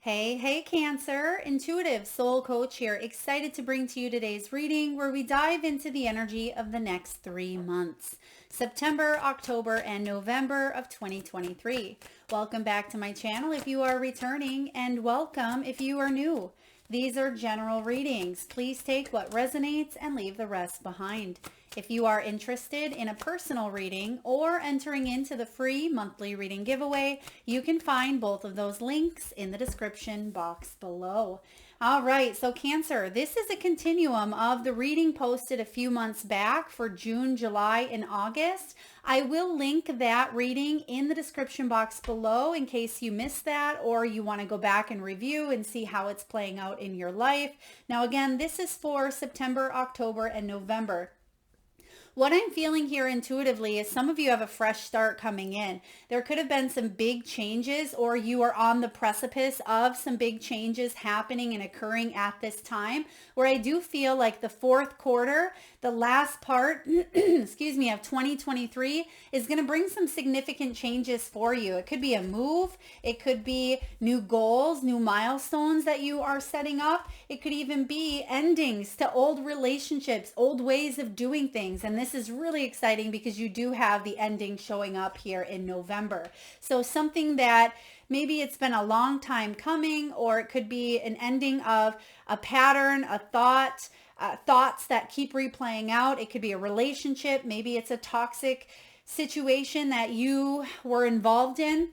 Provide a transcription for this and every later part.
Hey, Cancer, intuitive soul coach here. Excited to bring to you today's reading where we dive into the energy of the next 3 months, September, October, and November of 2023. Welcome back to my channel if you are returning, and welcome if you are new. These are general readings. Please take what resonates and leave the rest behind. If you are interested in a personal reading or entering into the free monthly reading giveaway, you can find both of those links in the description box below. All right, so Cancer, this is a continuum of the reading posted a few months back for June, July, and August. I will link that reading in the description box below in case you missed that or you want to go back and review and see how it's playing out in your life. Now, again, this is for September, October, and November. What I'm feeling here intuitively is some of you have a fresh start coming in. There could have been some big changes, or you are on the precipice of some big changes happening and occurring at this time, where I do feel like the fourth quarter, the last part, excuse me, of 2023 is going to bring some significant changes for you. It could be a move. It could be new goals, new milestones that you are setting up. It could even be endings to old relationships, old ways of doing things. And this is really exciting because you do have the ending showing up here in November. So something that maybe it's been a long time coming, or it could be an ending of a pattern, a thought, thoughts that keep replaying out. It could be a relationship. Maybe it's a toxic situation that you were involved in.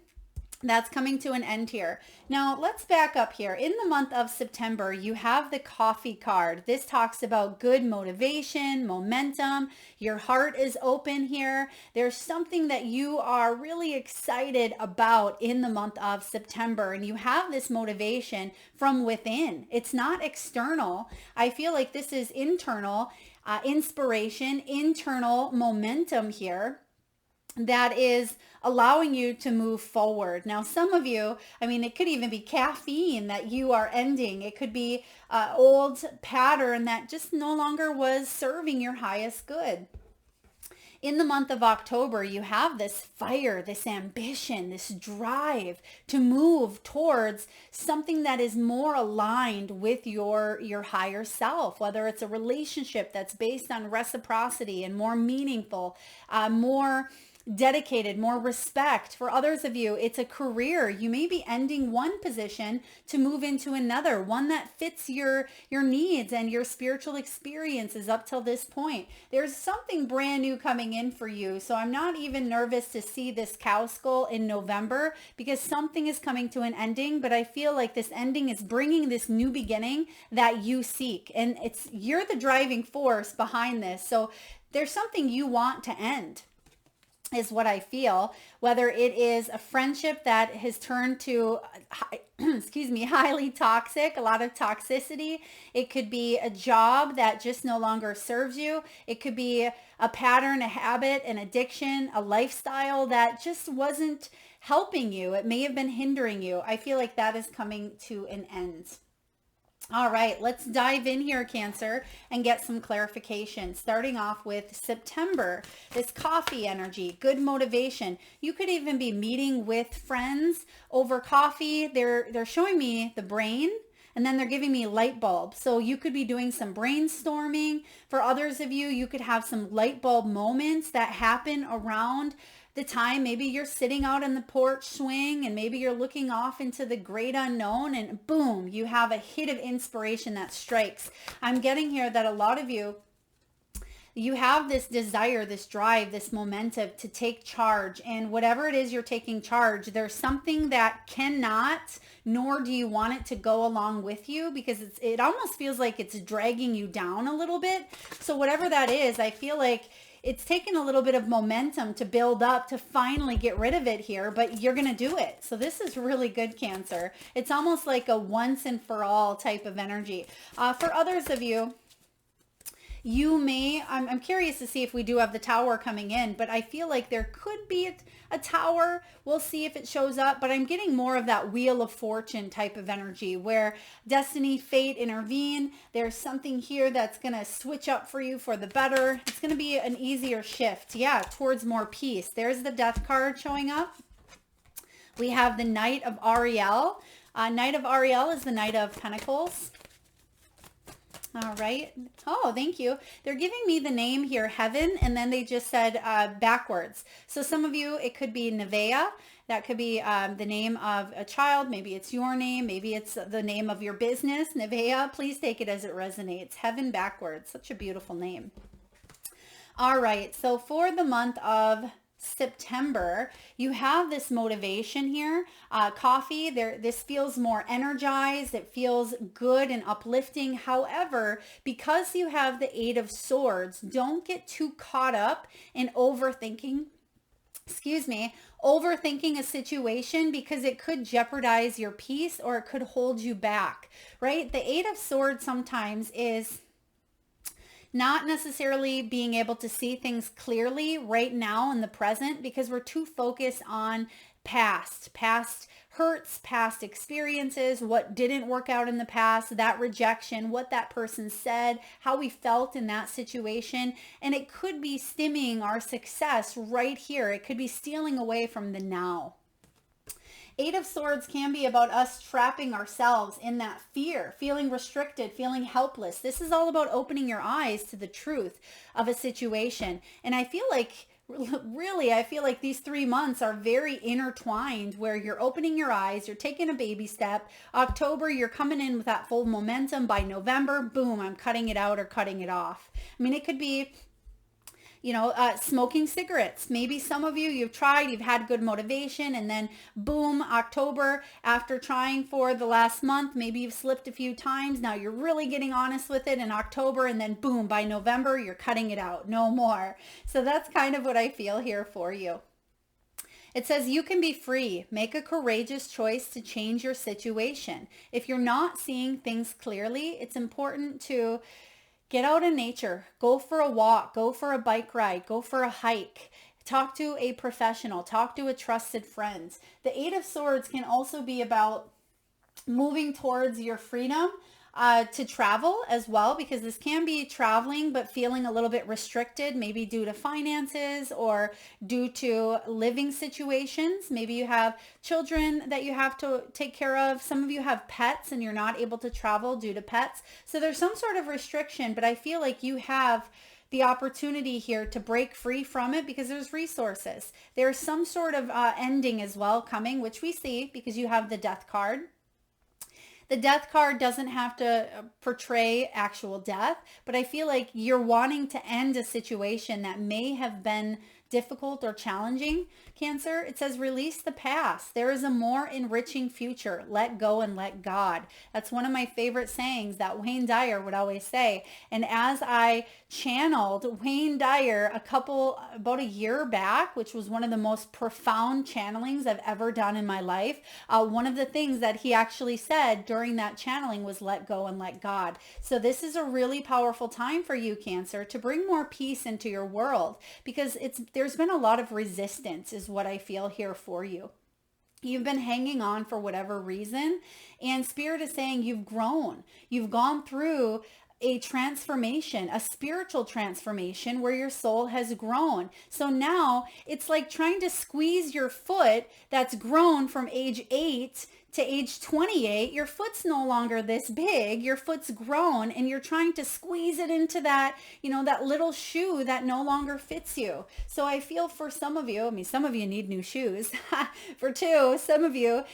That's coming to an end here. Now, let's back up here. In the month of September, you have the coffee card. This talks about good motivation, momentum. Your heart is open here. There's something that you are really excited about in the month of September, and you have this motivation from within. It's not external. I feel like this is internal inspiration, internal momentum here that is allowing you to move forward. Now, some of you, I mean, it could even be caffeine that you are ending. It could be an old pattern that just no longer was serving your highest good. In the month of October, you have this fire, this ambition, this drive to move towards something that is more aligned with your higher self, whether it's a relationship that's based on reciprocity and more meaningful, more dedicated, more respect. For others of you, it's a career. You may be ending one position to move into another, one that fits your needs and your spiritual experiences up till this point. There's something brand new coming in for you. So I'm not even nervous to see this cow skull in November because something is coming to an ending, but I feel like this ending is bringing this new beginning that you seek. And you're the driving force behind this. So there's something you want to end, is what I feel, whether it is a friendship that has turned to, excuse me, highly toxic, a lot of toxicity. It could be a job that just no longer serves you. It could be a pattern, a habit, an addiction, a lifestyle that just wasn't helping you. It may have been hindering you. I feel like that is coming to an end. All right, let's dive in here, Cancer, and get some clarification. Starting off with September, this coffee energy, good motivation. You could even be meeting with friends over coffee. They're showing me the brain, and then they're giving me light bulb. So you could be doing some brainstorming. For others of you, you could have some light bulb moments that happen around the time. Maybe you're sitting out on the porch swing and maybe you're looking off into the great unknown and boom, you have a hit of inspiration that strikes. I'm getting here that a lot of you have this desire, this drive, this momentum to take charge. And whatever it is you're taking charge, there's something that cannot, nor do you want it to go along with you because it almost feels like it's dragging you down a little bit. So whatever that is, I feel like it's taken a little bit of momentum to build up to finally get rid of it here, but you're going to do it. So this is really good, Cancer. It's almost like a once and for all type of energy. For others of you, you may, I'm curious to see if we do have the tower coming in, but I feel like there could be a tower. We'll see if it shows up, but I'm getting more of that Wheel of Fortune type of energy where destiny, fate intervene. There's something here that's going to switch up for you for the better. It's going to be an easier shift, yeah, towards more peace. There's the Death card showing up. We have the Knight of Ariel. Knight of Ariel is the Knight of Pentacles. All right. Oh, thank you. They're giving me the name here, Heaven, and then they just said backwards. So some of you, it could be Nevea. That could be the name of a child. Maybe it's your name. Maybe it's the name of your business, Nevea. Please take it as it resonates. Heaven backwards. Such a beautiful name. All right. So for the month of September, you have this motivation here. Coffee, this feels more energized. It feels good and uplifting. However, because you have the Eight of Swords, don't get too caught up in overthinking a situation, because it could jeopardize your peace or it could hold you back, right? The Eight of Swords sometimes is not necessarily being able to see things clearly right now in the present, because we're too focused on past hurts, past experiences, what didn't work out in the past, that rejection, what that person said, how we felt in that situation. And it could be stemming our success right here. It could be stealing away from the now. Eight of Swords can be about us trapping ourselves in that fear, feeling restricted, feeling helpless. This is all about opening your eyes to the truth of a situation. And I feel like these 3 months are very intertwined, where you're opening your eyes, you're taking a baby step. October, you're coming in with that full momentum. By November, boom, I'm cutting it out or cutting it off. I mean, it could be, smoking cigarettes. Maybe some of you, you've tried, you've had good motivation, and then boom, October, after trying for the last month, maybe you've slipped a few times. Now you're really getting honest with it in October, and then boom, by November, you're cutting it out. No more. So that's kind of what I feel here for you. It says you can be free. Make a courageous choice to change your situation. If you're not seeing things clearly, it's important to get out in nature, go for a walk, go for a bike ride, go for a hike, talk to a professional, talk to a trusted friend. The Eight of Swords can also be about moving towards your freedom to travel as well, because this can be traveling but feeling a little bit restricted, maybe due to finances or due to living situations. Maybe you have children that you have to take care of. Some of you have pets and you're not able to travel due to pets. So there's some sort of restriction, but I feel like you have the opportunity here to break free from it, because there's resources. There's some sort of ending as well coming, which we see because you have the Death card. The Death card doesn't have to portray actual death, but I feel like you're wanting to end a situation that may have been difficult or challenging, Cancer. It says release the past. There is a more enriching future. Let go and let God. That's one of my favorite sayings that Wayne Dyer would always say. And as I channeled Wayne Dyer about a year back, which was one of the most profound channelings I've ever done in my life, one of the things that he actually said during that channeling was let go and let God. So this is a really powerful time for you, Cancer, to bring more peace into your world, because there's been a lot of resistance is what I feel here for you. You've been hanging on for whatever reason, and Spirit is saying you've grown. You've gone through a transformation, a spiritual transformation where your soul has grown. So now it's like trying to squeeze your foot that's grown from age 8 to age 28. Your foot's no longer this big. Your foot's grown, and you're trying to squeeze it into that, that little shoe that no longer fits you. So I feel for some of you, some of you need new shoes. For some of you,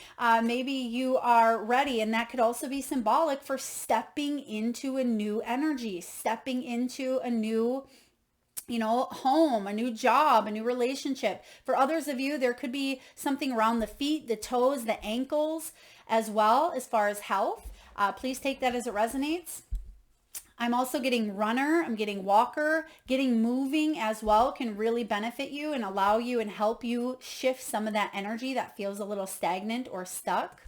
maybe you are ready, and that could also be symbolic for stepping into a new energy, stepping into a new home, a new job, a new relationship. For others of you, there could be something around the feet, the toes, the ankles as well, as far as health. Please take that as it resonates. I'm also getting runner, I'm getting walker, getting moving as well can really benefit you and allow you and help you shift some of that energy that feels a little stagnant or stuck.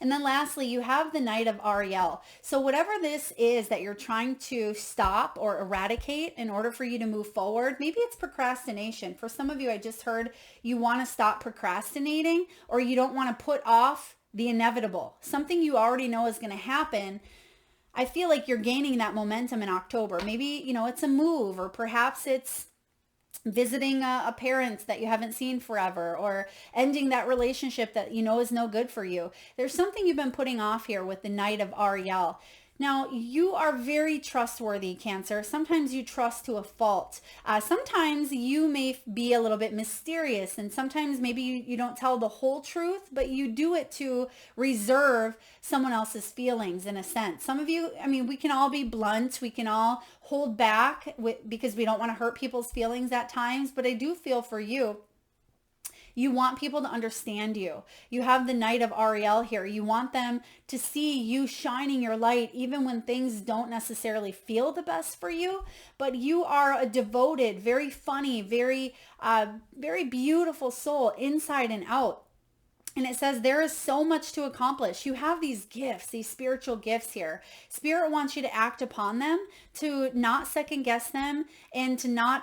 And then lastly, you have the Knight of Ariel. So whatever this is that you're trying to stop or eradicate in order for you to move forward, maybe it's procrastination. For some of you, I just heard you want to stop procrastinating, or you don't want to put off the inevitable. Something you already know is going to happen. I feel like you're gaining that momentum in October. Maybe, it's a move, or perhaps it's visiting a parent that you haven't seen forever, or ending that relationship that you know is no good for you. There's something you've been putting off here with the Knight of Ariel. Now, you are very trustworthy, Cancer. Sometimes you trust to a fault. Sometimes you may be a little bit mysterious, and sometimes maybe you don't tell the whole truth, but you do it to reserve someone else's feelings in a sense. Some of you, I mean, we can all be blunt. We can all hold back because we don't want to hurt people's feelings at times, but I do feel for you. You want people to understand you. You have the Knight of Ariel here. You want them to see you shining your light even when things don't necessarily feel the best for you. But you are a devoted, very funny, very beautiful soul inside and out. And it says there is so much to accomplish. You have these gifts, these spiritual gifts here. Spirit wants you to act upon them, to not second guess them, and to not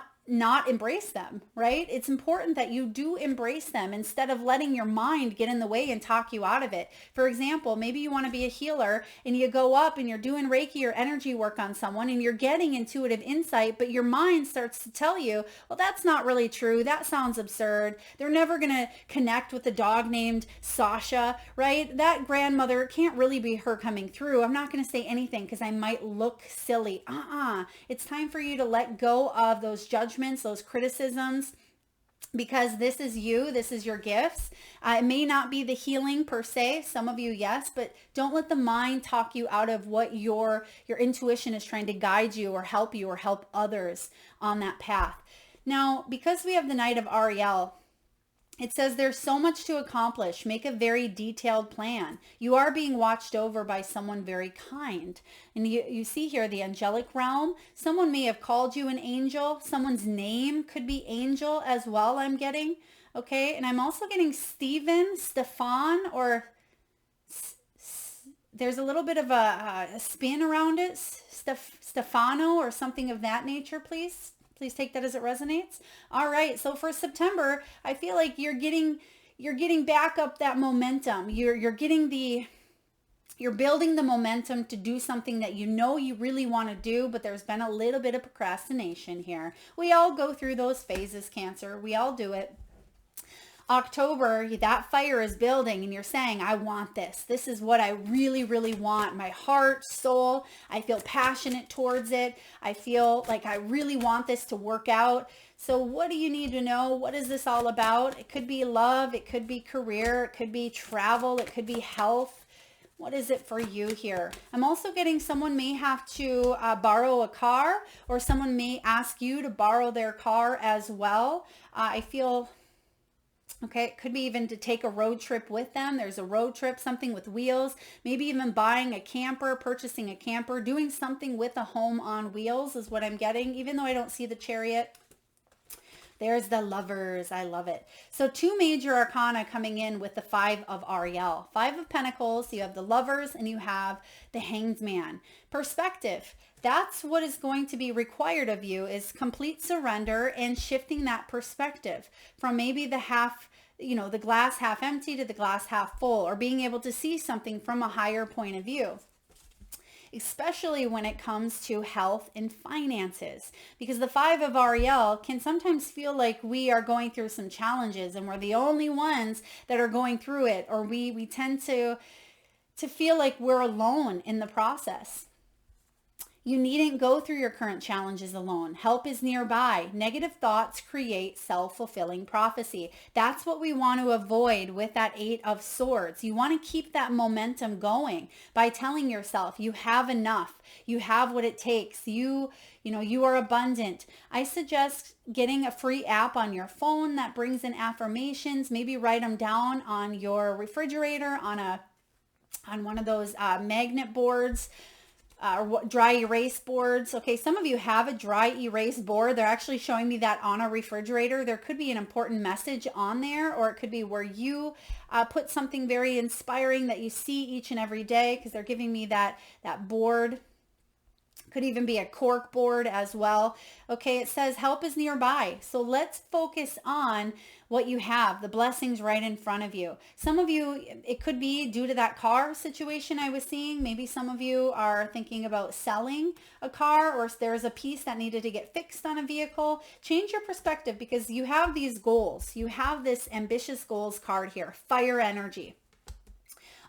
embrace them, right? It's important that you do embrace them instead of letting your mind get in the way and talk you out of it. For example, maybe you want to be a healer and you go up and you're doing Reiki or energy work on someone and you're getting intuitive insight, but your mind starts to tell you, well, that's not really true. That sounds absurd. They're never going to connect with a dog named Sasha, right? That grandmother can't really be her coming through. I'm not going to say anything because I might look silly. It's time for you to let go of those judgments, those criticisms, because this is you, this is your gifts. It may not be the healing per se, some of you, yes, but don't let the mind talk you out of what your intuition is trying to guide you or help others on that path. Now, because we have the Knight of Ariel, it says there's so much to accomplish. Make a very detailed plan. You are being watched over by someone very kind. And you see here the angelic realm. Someone may have called you an angel. Someone's name could be Angel as well, I'm getting. Okay, and I'm also getting Stefan, or there's a little bit of a spin around it. Stefano or something of that nature, please. Please take that as it resonates. All right. So for September, I feel like you're getting back up that momentum. You're building the momentum to do something that you know you really want to do, but there's been a little bit of procrastination here. We all go through those phases, Cancer. We all do it. October, that fire is building and you're saying, I want this. This is what I really, really want. My heart, soul, I feel passionate towards it. I feel like I really want this to work out. So what do you need to know? What is this all about? It could be love. It could be career. It could be travel. It could be health. What is it for you here? I'm also getting someone may have to borrow a car, or someone may ask you to borrow their car as well. I feel... Okay, it could be even to take a road trip with them. There's a road trip, something with wheels, maybe even buying a camper, purchasing a camper, doing something with a home on wheels is what I'm getting, even though I don't see the Chariot. There's the Lovers. I love it. So 2 major arcana coming in with the 5 of Ariel. 5 of Pentacles, you have the Lovers and you have the Hanged Man. Perspective. That's what is going to be required of you, is complete surrender and shifting that perspective from maybe the glass half empty to the glass half full, or being able to see something from a higher point of view, especially when it comes to health and finances, because the 5 of Ariel can sometimes feel like we are going through some challenges and we're the only ones that are going through it, or we tend to feel like we're alone in the process. You needn't go through your current challenges alone. Help is nearby. Negative thoughts create self-fulfilling prophecy. That's what we want to avoid with that 8 of Swords. You want to keep that momentum going by telling yourself you have enough. You have what it takes. You are abundant. I suggest getting a free app on your phone that brings in affirmations. Maybe write them down on your refrigerator, on one of those magnet boards. Dry erase boards. Okay, some of you have a dry erase board. They're actually showing me that on a refrigerator. There could be an important message on there, or it could be where you put something very inspiring that you see each and every day, because they're giving me that board. Could even be a cork board as well. Okay, it says help is nearby. So let's focus on what you have, the blessings right in front of you. Some of you, it could be due to that car situation I was seeing. Maybe some of you are thinking about selling a car, or there's a piece that needed to get fixed on a vehicle. Change your perspective, because you have these goals. You have this ambitious goals card here, fire energy.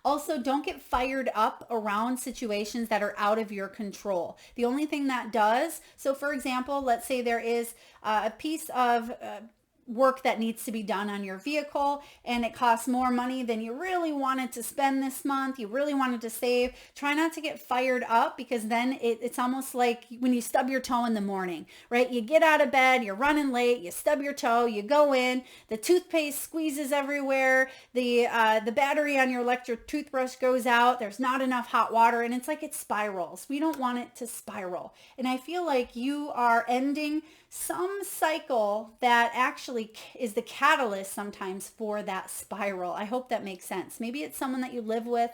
Also, don't get fired up around situations that are out of your control. The only thing that does, so for example, let's say there is a piece of work that needs to be done on your vehicle, and it costs more money than you really wanted to spend this month. You really wanted to save. Try not to get fired up, because then it's almost like when you stub your toe in the morning, right? You get out of bed, you're running late, you stub your toe, you go in, the toothpaste squeezes everywhere, the battery on your electric toothbrush goes out, there's not enough hot water, and it's like it spirals. We don't want it to spiral. And I feel like you are ending some cycle that actually is the catalyst sometimes for that spiral. I hope that makes sense. Maybe it's someone that you live with.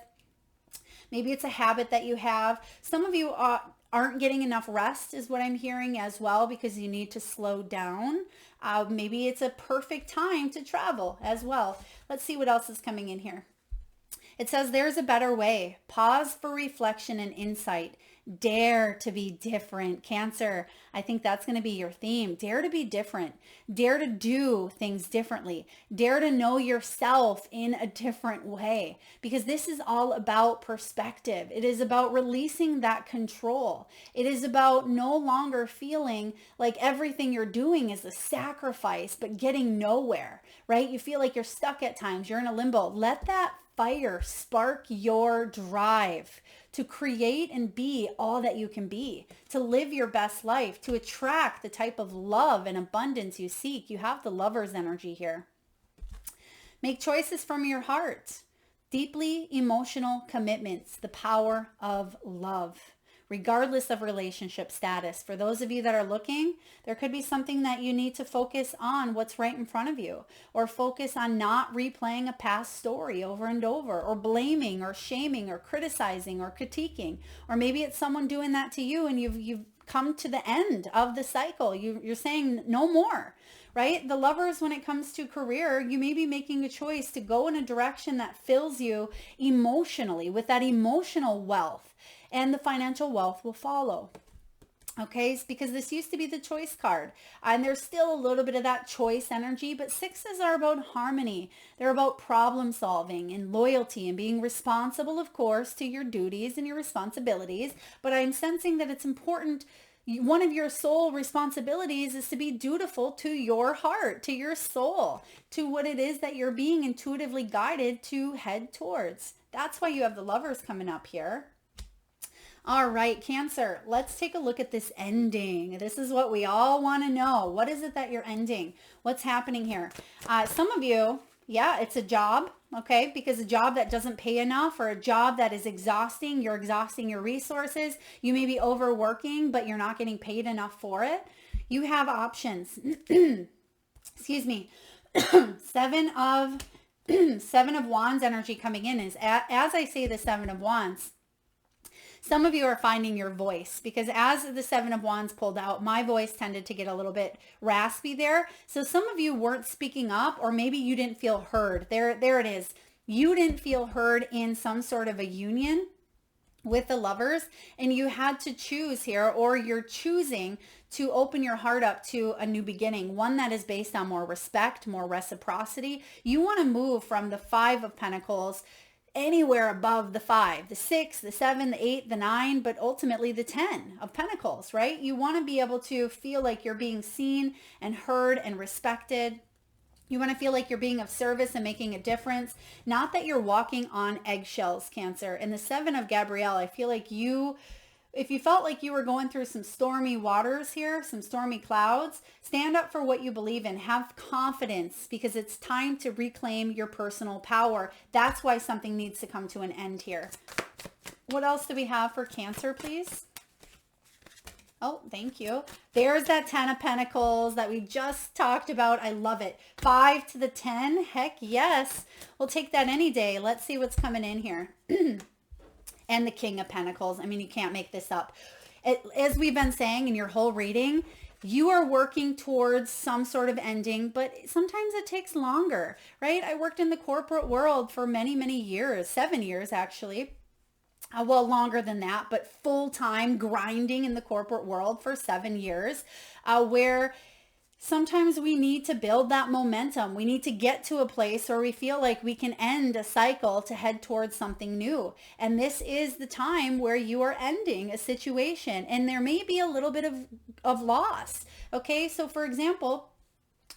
Maybe it's a habit that you have. Some of you aren't getting enough rest is what I'm hearing as well, because you need to slow down. Maybe it's a perfect time to travel as well. Let's see what else is coming in here. It says there's a better way. Pause for reflection and insight. Dare to be different. Cancer, I think that's going to be your theme. Dare to be different. Dare to do things differently. Dare to know yourself in a different way, because this is all about perspective. It is about releasing that control. It is about no longer feeling like everything you're doing is a sacrifice, but getting nowhere, right? You feel like you're stuck at times. You're in a limbo. Let that fire spark your drive to create and be all that you can be, to live your best life, to attract the type of love and abundance you seek. You have the lover's energy here. Make choices from your heart. Deeply emotional commitments, the power of love, regardless of relationship status. For those of you that are looking, there could be something that you need to focus on what's right in front of you, or focus on not replaying a past story over and over, or blaming or shaming or criticizing or critiquing. Or maybe it's someone doing that to you, and you've come to the end of the cycle. You're saying no more, right? The lovers, when it comes to career, you may be making a choice to go in a direction that fills you emotionally with that emotional wealth, and the financial wealth will follow. Okay, it's because this used to be the choice card, and there's still a little bit of that choice energy, but sixes are about harmony. They're about problem solving and loyalty and being responsible, of course, to your duties and your responsibilities. But I'm sensing that it's important. One of your soul responsibilities is to be dutiful to your heart, to your soul, to what it is that you're being intuitively guided to head towards. That's why you have the lovers coming up here. All right, Cancer, let's take a look at this ending. This is what we all want to know. What is it that you're ending? What's happening here? Some of you, yeah, it's a job, okay? Because a job that doesn't pay enough, or a job that is exhausting, you're exhausting your resources. You may be overworking, but you're not getting paid enough for it. You have options. Excuse me. Seven of Wands energy coming in is, as I say the Seven of Wands, some of you are finding your voice, because as the Seven of Wands pulled out, my voice tended to get a little bit raspy there. So some of you weren't speaking up, or maybe you didn't feel heard. There it is. You didn't feel heard in some sort of a union with the lovers, and you had to choose here, or you're choosing to open your heart up to a new beginning, one that is based on more respect, more reciprocity. You want to move from the Five of Pentacles anywhere above the 5, the 6, the 7, the 8, the 9, but ultimately the 10 of Pentacles, right? You want to be able to feel like you're being seen and heard and respected. You want to feel like you're being of service and making a difference, not that you're walking on eggshells, Cancer. And the 7 of Gabrielle, I feel like if you felt like you were going through some stormy waters here, some stormy clouds, stand up for what you believe in. Have confidence, because it's time to reclaim your personal power. That's why something needs to come to an end here. What else do we have for Cancer, please? Oh, thank you. There's that 10 of Pentacles that we just talked about. I love it. 5 to the 10. Heck yes. We'll take that any day. Let's see what's coming in here. And the King of Pentacles. I mean, you can't make this up. As we've been saying in your whole reading, you are working towards some sort of ending, but sometimes it takes longer, right? I worked in the corporate world for many, many years, 7 years actually. Well, longer than that, but full time grinding in the corporate world for 7 years, where sometimes we need to build that momentum. We need to get to a place where we feel like we can end a cycle to head towards something new. And this is the time where you are ending a situation, and there may be a little bit of loss. Okay, so for example,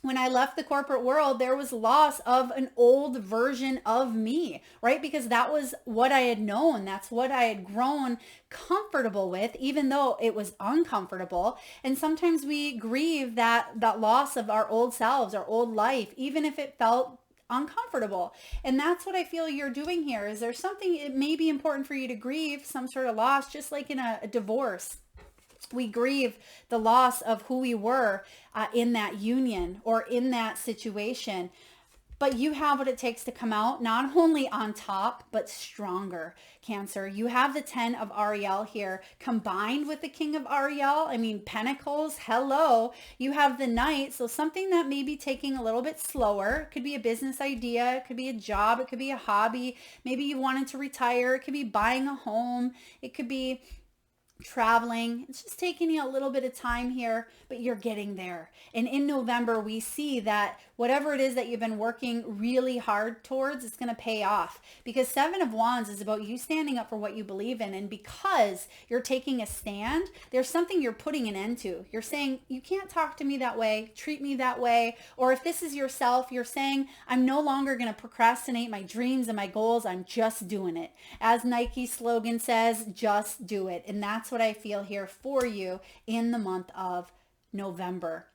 when I left the corporate world, there was loss of an old version of me, right? Because that was what I had known. That's what I had grown comfortable with, even though it was uncomfortable. And sometimes we grieve that loss of our old selves, our old life, even if it felt uncomfortable. And that's what I feel you're doing here. Is there something, it may be important for you to grieve some sort of loss, just like in a divorce. We grieve the loss of who we were in that union or in that situation. But you have what it takes to come out not only on top, but stronger, Cancer. You have the 10 of Ariel here combined with the King of Ariel. I mean, Pentacles, hello. You have the Knight. So something that may be taking a little bit slower. It could be a business idea. It could be a job. It could be a hobby. Maybe you wanted to retire. It could be buying a home. It could be traveling. It's just taking you a little bit of time here, but you're getting there. And in November, we see that whatever it is that you've been working really hard towards, it's going to pay off, because 7 of Wands is about you standing up for what you believe in. And because you're taking a stand, there's something you're putting an end to. You're saying, you can't talk to me that way, treat me that way. Or if this is yourself, you're saying, I'm no longer going to procrastinate my dreams and my goals. I'm just doing it. As Nike's slogan says, just do it. And that's what I feel here for you in the month of November.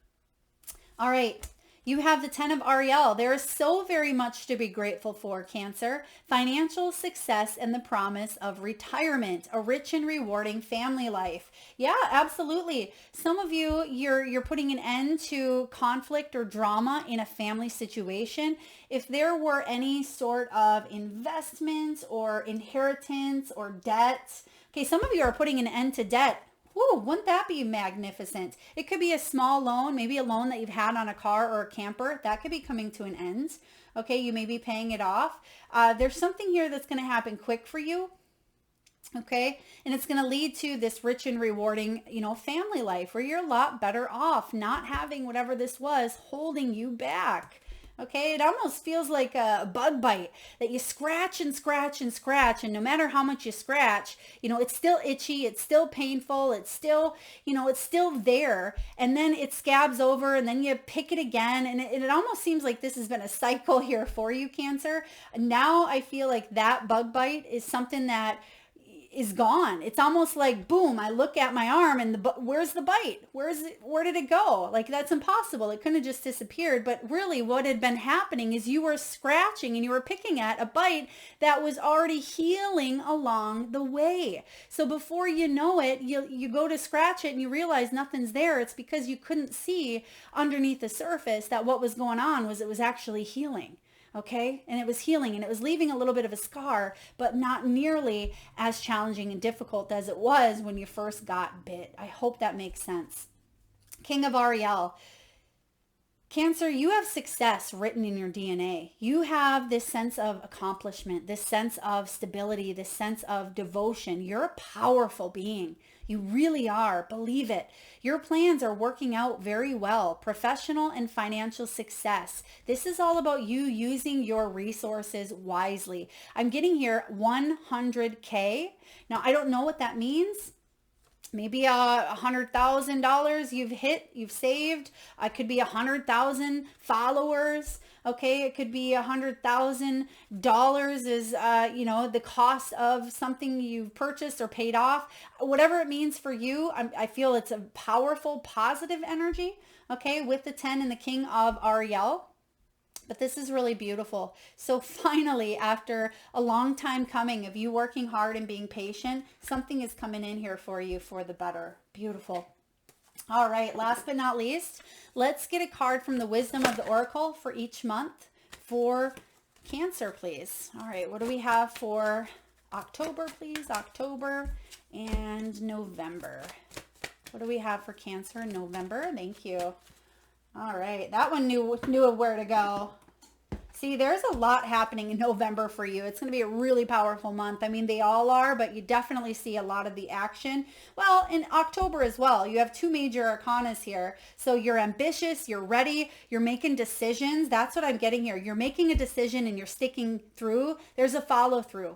All right. You have the 10 of Ariel. There is so very much to be grateful for, Cancer. Financial success and the promise of retirement, a rich and rewarding family life. Yeah, absolutely. Some of you, you're putting an end to conflict or drama in a family situation. If there were any sort of investments or inheritance or debt, okay, some of you are putting an end to debt. Whoa, wouldn't that be magnificent? It could be a small loan, maybe a loan that you've had on a car or a camper. That could be coming to an end. Okay, you may be paying it off. There's something here that's going to happen quick for you. Okay, and it's going to lead to this rich and rewarding, family life where you're a lot better off not having whatever this was holding you back. Okay, it almost feels like a bug bite that you scratch and scratch and scratch. And no matter how much you scratch, it's still itchy. It's still painful. It's still, it's still there. And then it scabs over and then you pick it again. And it almost seems like this has been a cycle here for you, Cancer. Now I feel like that bug bite is something that is gone. It's almost like, boom, I look at my arm and where's the bite? Where did it go? Like, that's impossible. It couldn't have just disappeared. But really what had been happening is you were scratching and you were picking at a bite that was already healing along the way. So before you know it, you go to scratch it and you realize nothing's there. It's because you couldn't see underneath the surface that what was going on was it was actually healing. Okay, and it was healing and it was leaving a little bit of a scar, but not nearly as challenging and difficult as it was when you first got bit. I hope that makes sense. King of Ariel. Cancer, you have success written in your DNA. You have this sense of accomplishment, this sense of stability, this sense of devotion. You're a powerful being. You really are. Believe it. Your plans are working out very well. Professional and financial success. This is all about you using your resources wisely. I'm getting here 100K. Now, I don't know what that means. Maybe $100,000 you've saved. It could be 100,000 followers. Okay, it could be $100,000 is, the cost of something you've purchased or paid off. Whatever it means for you, I feel it's a powerful, positive energy, okay, with the 10 and the King of Ariel. But this is really beautiful. So finally, after a long time coming of you working hard and being patient, something is coming in here for you for the better. Beautiful. All right, last but not least, let's get a card from the Wisdom of the Oracle for each month for Cancer, please. All right, what do we have for October, please? October and November. What do we have for Cancer in November? Thank you. All right, that one knew where to go. See, there's a lot happening in November for you. It's going to be a really powerful month. I mean, they all are, but you definitely see a lot of the action. Well, in October as well, you have 2 major arcanas here. So you're ambitious, you're ready, you're making decisions. That's what I'm getting here. You're making a decision and you're sticking through. There's a follow through.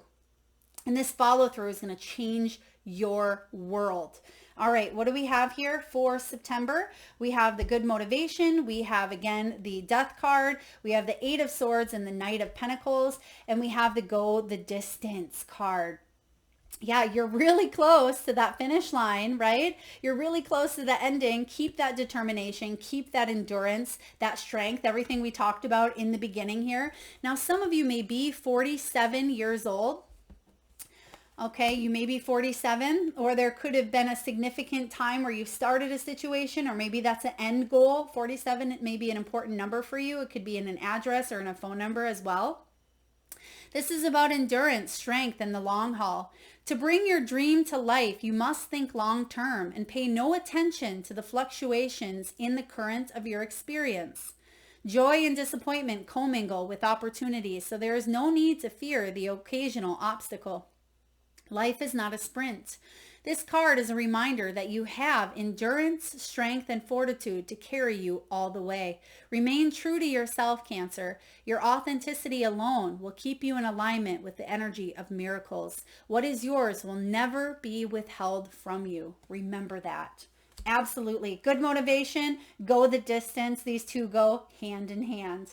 And this follow through is going to change your world. All right, what do we have here for September? We have the good motivation. We have, again, the death card. We have the 8 of swords and the Knight of Pentacles. And we have the go the distance card. Yeah, you're really close to that finish line, right? You're really close to the ending. Keep that determination, keep that endurance, that strength, everything we talked about in the beginning here. Now, some of you may be 47 years old. Okay, you may be 47, or there could have been a significant time where you started a situation, or maybe that's an end goal. 47, it may be an important number for you. It could be in an address or in a phone number as well. This is about endurance, strength, and the long haul. To bring your dream to life, you must think long term and pay no attention to the fluctuations in the current of your experience. Joy and disappointment commingle with opportunities, so there is no need to fear the occasional obstacle. Life is not a sprint. This card is a reminder that you have endurance, strength, and fortitude to carry you all the way. Remain true to yourself, Cancer. Your authenticity alone will keep you in alignment with the energy of miracles. What is yours will never be withheld from you. Remember that. Absolutely. Good motivation. Go the distance. These two go hand in hand.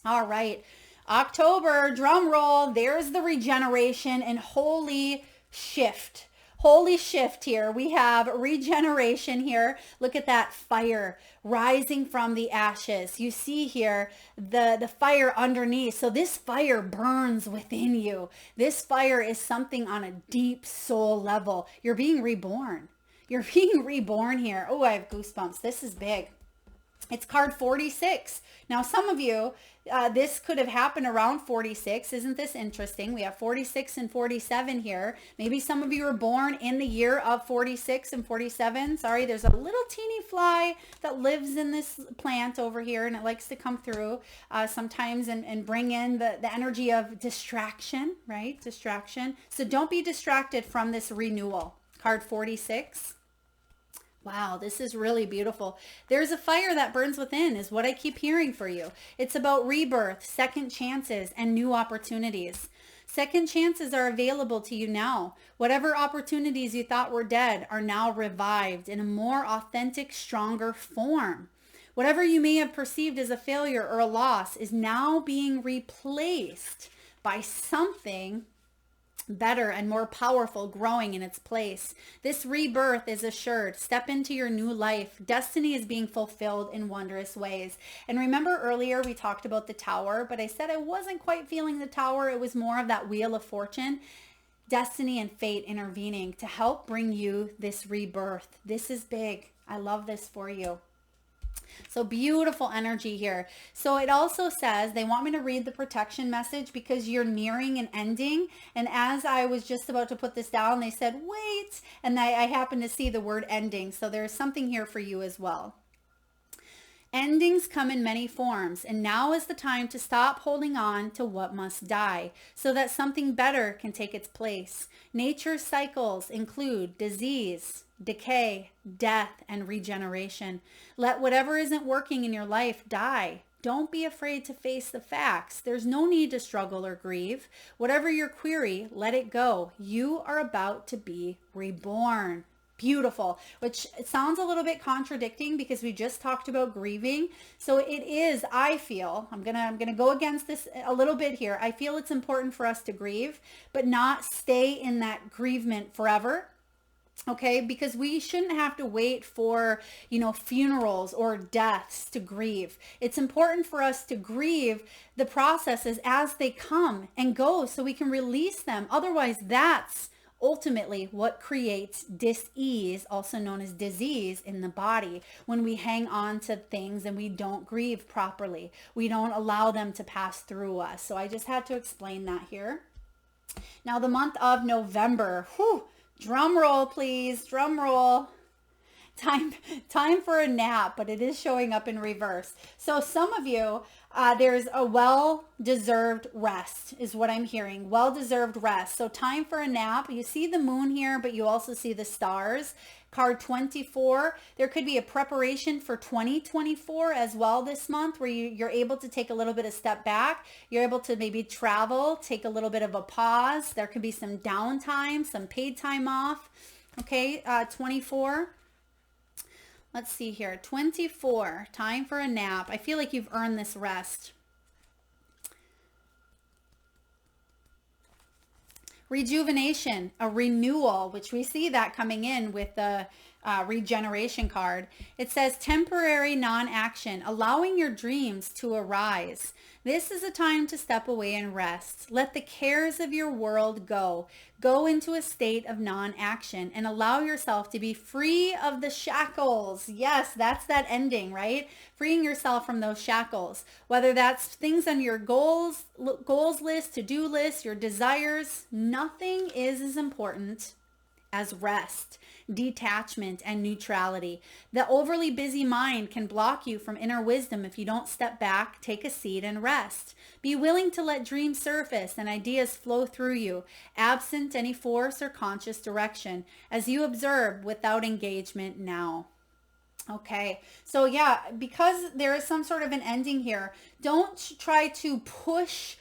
All right. October, drum roll, there's the regeneration and holy shift. Holy shift here. We have regeneration here. Look at that fire rising from the ashes. You see here the fire underneath. So this fire burns within you. This fire is something on a deep soul level. You're being reborn. You're being reborn here. Oh, I have goosebumps. This is big. It's card 46. Now, some of you, this could have happened around 46. Isn't this interesting? We have 46 and 47 here. Maybe some of you were born in the year of 46 and 47. Sorry, there's a little teeny fly that lives in this plant over here, and it likes to come through sometimes and bring in the energy of distraction, right? Distraction. So don't be distracted from this renewal. Card 46. Wow, this is really beautiful. There's a fire that burns within is what I keep hearing for you. It's about rebirth, second chances, and new opportunities. Second chances are available to you now. Whatever opportunities you thought were dead are now revived in a more authentic, stronger form. Whatever you may have perceived as a failure or a loss is now being replaced by something better and more powerful growing in its place. This rebirth is assured. Step into your new life. Destiny is being fulfilled in wondrous ways. And remember earlier we talked about the tower, but I said I wasn't quite feeling the tower. It was more of that wheel of fortune. Destiny and fate intervening to help bring you this rebirth. This is big. I love this for you. So beautiful energy here. So it also says, they want me to read the protection message because you're nearing an ending. And as I was just about to put this down, they said, wait. And I happened to see the word ending. So there's something here for you as well. Endings come in many forms, and now is the time to stop holding on to what must die so that something better can take its place. Nature's cycles include disease, decay, death, and regeneration. Let whatever isn't working in your life die. Don't be afraid to face the facts. There's no need to struggle or grieve. Whatever your query, let it go. You are about to be reborn. Beautiful, which it sounds a little bit contradicting because we just talked about grieving. So it is, I feel, I'm gonna go against this a little bit here. I feel it's important for us to grieve, but not stay in that grievement forever. Okay, because we shouldn't have to wait for, funerals or deaths to grieve. It's important for us to grieve the processes as they come and go so we can release them. Otherwise, that's ultimately what creates dis-ease, also known as disease, in the body, when we hang on to things and we don't grieve properly. We don't allow them to pass through us. So I just had to explain that here. Now, the month of November, Drum roll, please. Drum roll. Time for a nap, but it is showing up in reverse. So some of you, there's a well-deserved rest is what I'm hearing. Well-deserved rest. So time for a nap. You see the moon here, but you also see the stars. Card 24. There could be a preparation for 2024 as well this month where you're able to take a little bit of step back. You're able to maybe travel, take a little bit of a pause. There could be some downtime, some paid time off. Okay, 24. Let's see here. 24, time for a nap. I feel like you've earned this rest. Rejuvenation, a renewal, which we see that coming in with the regeneration card. It says temporary non-action, allowing your dreams to arise. This is a time to step away and rest. Let the cares of your world go. Go into a state of non-action and allow yourself to be free of the shackles. Yes, that's that ending, right? Freeing yourself from those shackles. Whether that's things on your goals list, to-do list, your desires, nothing is as important as rest, detachment, and neutrality. The overly busy mind can block you from inner wisdom if you don't step back, take a seat, and rest. Be willing to let dreams surface and ideas flow through you, absent any force or conscious direction, as you observe without engagement now. Okay, so yeah, because there is some sort of an ending here, don't try to push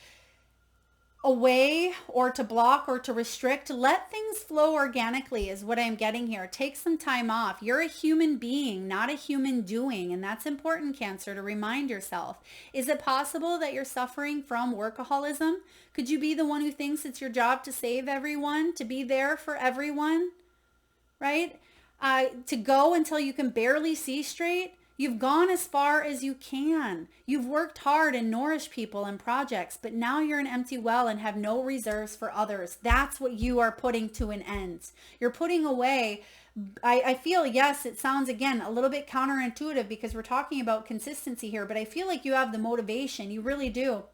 away or to block or to restrict. Let things flow organically is what I'm getting here. Take some time off. You're a human being, not a human doing. And that's important, Cancer, to remind yourself. Is it possible that you're suffering from workaholism? Could you be the one who thinks it's your job to save everyone, to be there for everyone, right? To go until you can barely see straight? You've gone as far as you can. You've worked hard and nourished people and projects, but now you're an empty well and have no reserves for others. That's what you are putting to an end. You're putting away. I feel, yes, it sounds again a little bit counterintuitive because we're talking about consistency here, but I feel like you have the motivation. You really do.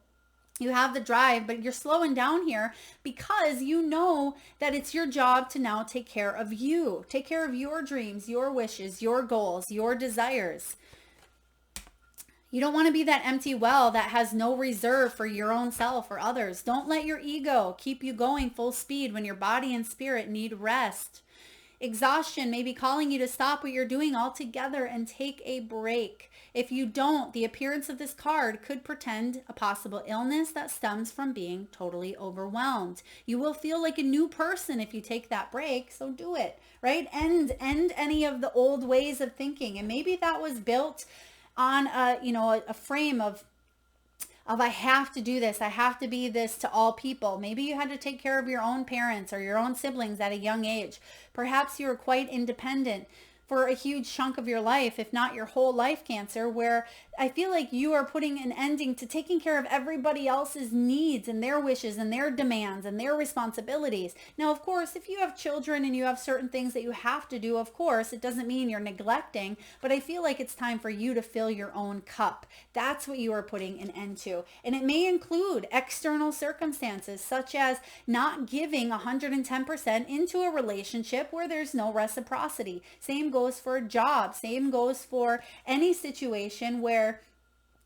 You have the drive, but you're slowing down here because you know that it's your job to now take care of you. Take care of your dreams, your wishes, your goals, your desires. You don't want to be that empty well that has no reserve for your own self or others. Don't let your ego keep you going full speed when your body and spirit need rest. Exhaustion may be calling you to stop what you're doing altogether and take a break. If you don't, the appearance of this card could portend a possible illness that stems from being totally overwhelmed. You will feel like a new person if you take that break, so do it, right? End any of the old ways of thinking. And maybe that was built on a frame of I have to do this. I have to be this to all people. Maybe you had to take care of your own parents or your own siblings at a young age. Perhaps you were quite independent for a huge chunk of your life, if not your whole life, Cancer, where I feel like you are putting an ending to taking care of everybody else's needs and their wishes and their demands and their responsibilities. Now, of course, if you have children and you have certain things that you have to do, of course, it doesn't mean you're neglecting, but I feel like it's time for you to fill your own cup. That's what you are putting an end to. And it may include external circumstances, such as not giving 110% into a relationship where there's no reciprocity. Same goes for a job. Same goes for any situation where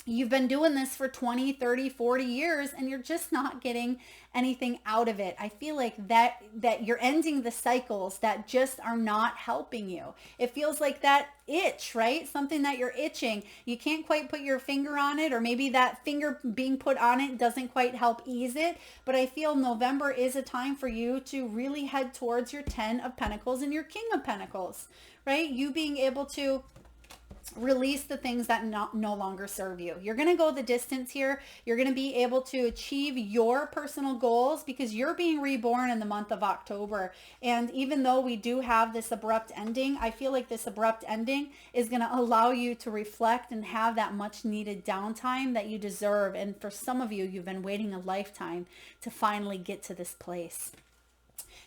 you've been doing this for 20, 30, 40 years and you're just not getting anything out of it. I feel like that you're ending the cycles that just are not helping you. It feels like that itch, right? Something that you're itching. You can't quite put your finger on it, or maybe that finger being put on it doesn't quite help ease it. But I feel November is a time for you to really head towards your 10 of Pentacles and your King of Pentacles, right? You being able to release the things that no longer serve you. You're going to go the distance here. You're going to be able to achieve your personal goals because you're being reborn in the month of October. And even though we do have this abrupt ending, I feel like this abrupt ending is going to allow you to reflect and have that much needed downtime that you deserve. And for some of you, you've been waiting a lifetime to finally get to this place.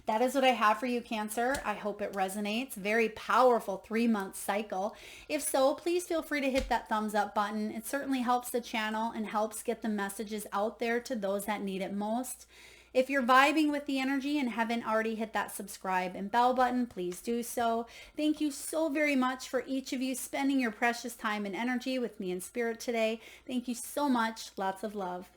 That is what I have for you, Cancer. I hope it resonates. Very powerful 3-month cycle. If so, please feel free to hit that thumbs up button. It certainly helps the channel and helps get the messages out there to those that need it most. If you're vibing with the energy and haven't already hit that subscribe and bell button, please do so. Thank you so very much for each of you spending your precious time and energy with me in spirit today. Thank you so much. Lots of love.